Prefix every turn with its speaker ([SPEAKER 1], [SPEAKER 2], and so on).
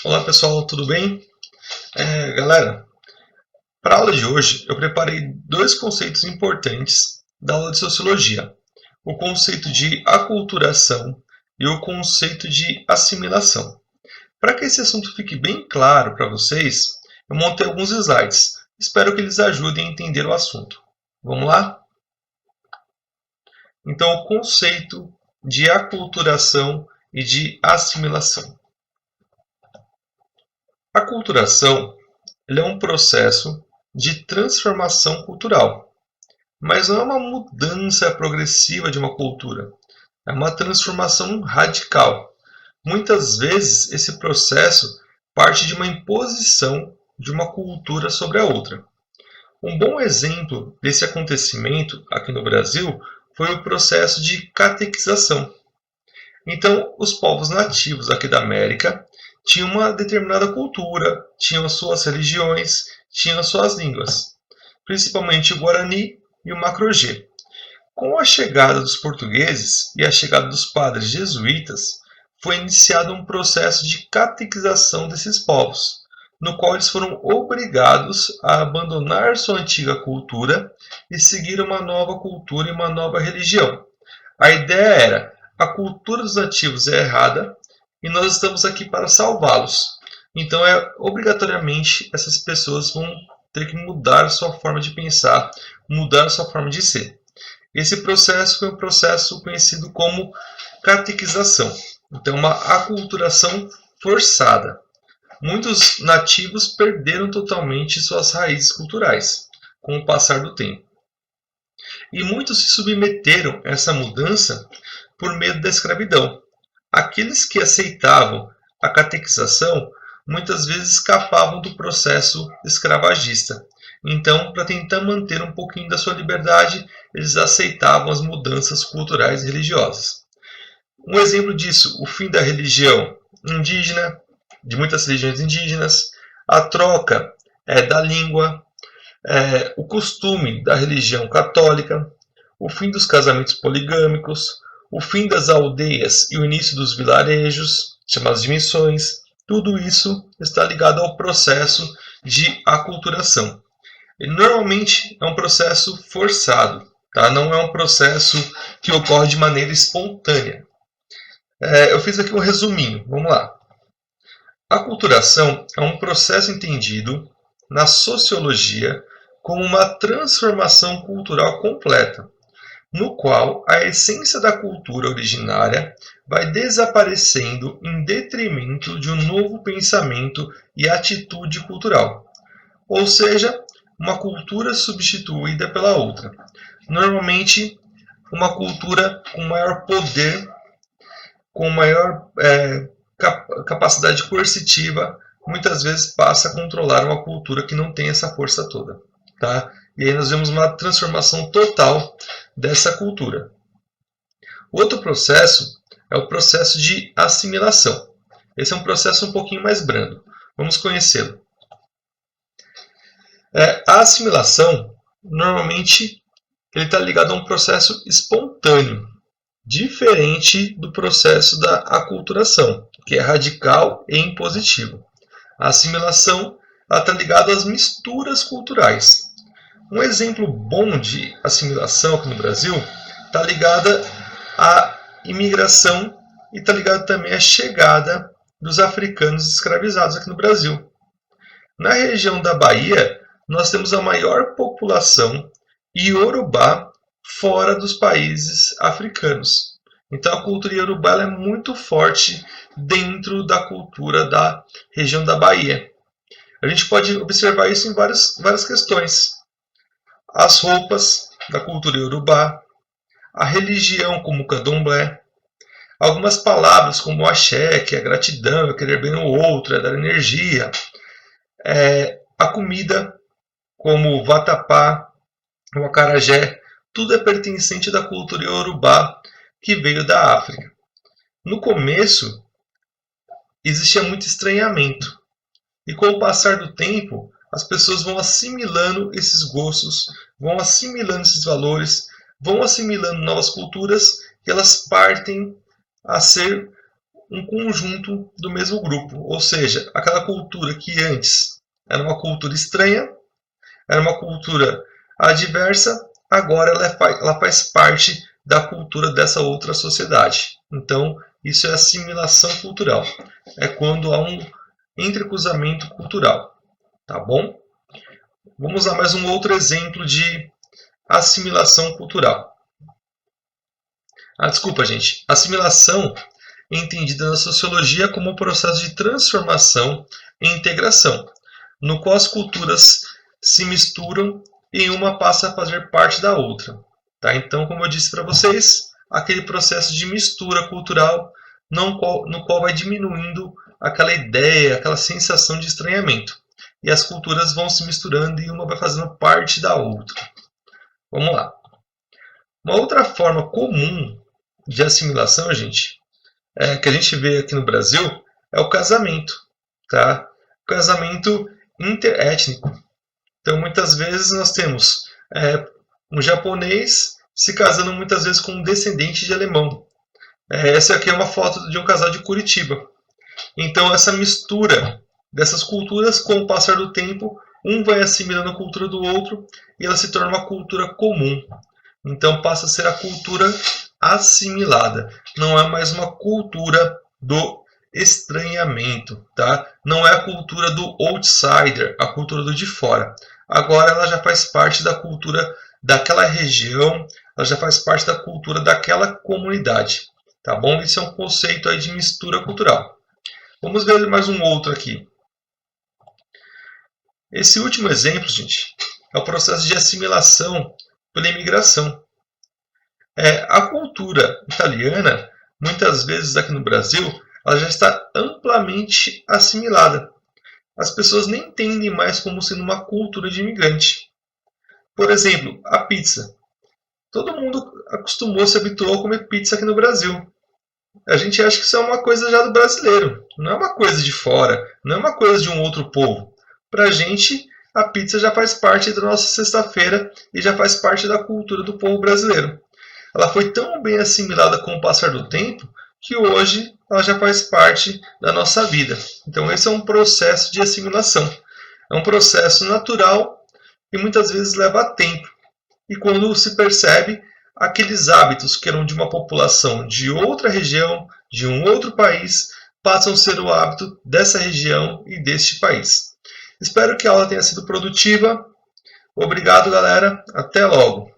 [SPEAKER 1] Olá pessoal, tudo bem? Galera, para a aula de hoje eu preparei dois conceitos importantes da aula de Sociologia: o conceito de aculturação e o conceito de assimilação. Para que esse assunto fique bem claro para vocês, eu montei alguns slides. Espero que eles ajudem a entender o assunto. Vamos lá? Então, o conceito de aculturação e de assimilação. A aculturação é um processo de transformação cultural, mas não é uma mudança progressiva de uma cultura, é uma transformação radical. Muitas vezes esse processo parte de uma imposição de uma cultura sobre a outra. Um bom exemplo desse acontecimento aqui no Brasil foi o processo de catequização. Então, os povos nativos aqui da América tinham uma determinada cultura, tinham suas religiões, tinham suas línguas, principalmente o Guarani e o Macro-G. Com a chegada dos portugueses e a chegada dos padres jesuítas, foi iniciado um processo de catequização desses povos, no qual eles foram obrigados a abandonar sua antiga cultura e seguir uma nova cultura e uma nova religião. A ideia era: a cultura dos nativos é errada e nós estamos aqui para salvá-los. Então, obrigatoriamente, essas pessoas vão ter que mudar sua forma de pensar, mudar sua forma de ser. Esse processo foi um processo conhecido como catequização. Então, uma aculturação forçada. Muitos nativos perderam totalmente suas raízes culturais com o passar do tempo. E muitos se submeteram a essa mudança por medo da escravidão. Aqueles que aceitavam a catequização muitas vezes escapavam do processo escravagista. Então, para tentar manter um pouquinho da sua liberdade, eles aceitavam as mudanças culturais e religiosas. Um exemplo disso: o fim da religião indígena, de muitas religiões indígenas, a troca da língua, o costume da religião católica, o fim dos casamentos poligâmicos, o fim das aldeias e o início dos vilarejos, chamados de missões. Tudo isso está ligado ao processo de aculturação. Ele normalmente é um processo forçado, tá? Não é um processo que ocorre de maneira espontânea. Eu fiz aqui um resuminho, vamos lá. A aculturação é um processo entendido na sociologia como uma transformação cultural completa, no qual a essência da cultura originária vai desaparecendo em detrimento de um novo pensamento e atitude cultural, ou seja, uma cultura substituída pela outra. Normalmente, uma cultura com maior poder, com maior capacidade coercitiva, muitas vezes passa a controlar uma cultura que não tem essa força toda. Tá? E aí nós vemos uma transformação total dessa cultura. Outro processo é o processo de assimilação. Esse é um processo um pouquinho mais brando. Vamos conhecê-lo. A assimilação, normalmente, ele está ligado a um processo espontâneo, diferente do processo da aculturação, que é radical e impositivo. A assimilação está ligada às misturas culturais. Um exemplo bom de assimilação aqui no Brasil está ligada à imigração e está ligado também à chegada dos africanos escravizados aqui no Brasil. Na região da Bahia, nós temos a maior população iorubá fora dos países africanos. Então a cultura iorubá é muito forte dentro da cultura da região da Bahia. A gente pode observar isso em várias questões. As roupas da cultura iorubá, a religião como o candomblé, algumas palavras como axé, que é gratidão, é querer bem no outro, é dar energia, a comida como o vatapá, o acarajé, tudo é pertencente da cultura iorubá que veio da África. No começo, existia muito estranhamento. E com o passar do tempo, as pessoas vão assimilando esses gostos, vão assimilando esses valores, vão assimilando novas culturas e elas partem a ser um conjunto do mesmo grupo, ou seja, aquela cultura que antes era uma cultura estranha, era uma cultura adversa, agora ela faz parte da cultura dessa outra sociedade. Então, isso é assimilação cultural. É quando há um entrecruzamento cultural. Tá bom? Vamos a mais um outro exemplo de assimilação cultural. Desculpa, gente. Assimilação é entendida na sociologia como um processo de transformação e integração, no qual as culturas se misturam e uma passa a fazer parte da outra. Tá? Então, como eu disse para vocês, aquele processo de mistura cultural no qual vai diminuindo aquela ideia, aquela sensação de estranhamento. E as culturas vão se misturando e uma vai fazendo parte da outra. Vamos lá. Uma outra forma comum de assimilação, gente, que a gente vê aqui no Brasil, é o casamento. Tá? O casamento interétnico. Então, muitas vezes nós temos um japonês se casando muitas vezes com um descendente de alemão. Essa aqui é uma foto de um casal de Curitiba. Então, essa mistura dessas culturas, com o passar do tempo, um vai assimilando a cultura do outro e ela se torna uma cultura comum. Então, passa a ser a cultura assimilada. Não é mais uma cultura do estranhamento, tá? Não é a cultura do outsider, a cultura do de fora. Agora ela já faz parte da cultura daquela região, ela já faz parte da cultura daquela comunidade, tá bom? Isso é um conceito aí de mistura cultural. Vamos ver mais um outro aqui. Esse último exemplo, gente, é o processo de assimilação pela imigração. A cultura italiana, muitas vezes aqui no Brasil, ela já está amplamente assimilada. As pessoas nem entendem mais como sendo uma cultura de imigrante. Por exemplo, a pizza. Todo mundo acostumou, se habituou a comer pizza aqui no Brasil. A gente acha que isso é uma coisa já do brasileiro. Não é uma coisa de fora. Não é uma coisa de um outro povo. Para a gente, a pizza já faz parte da nossa sexta-feira e já faz parte da cultura do povo brasileiro. Ela foi tão bem assimilada com o passar do tempo que hoje ela já faz parte da nossa vida. Então esse é um processo de assimilação. É um processo natural e muitas vezes leva tempo. E quando se percebe, aqueles hábitos que eram de uma população de outra região, de um outro país, passam a ser o hábito dessa região e deste país. Espero que a aula tenha sido produtiva. Obrigado, galera. Até logo.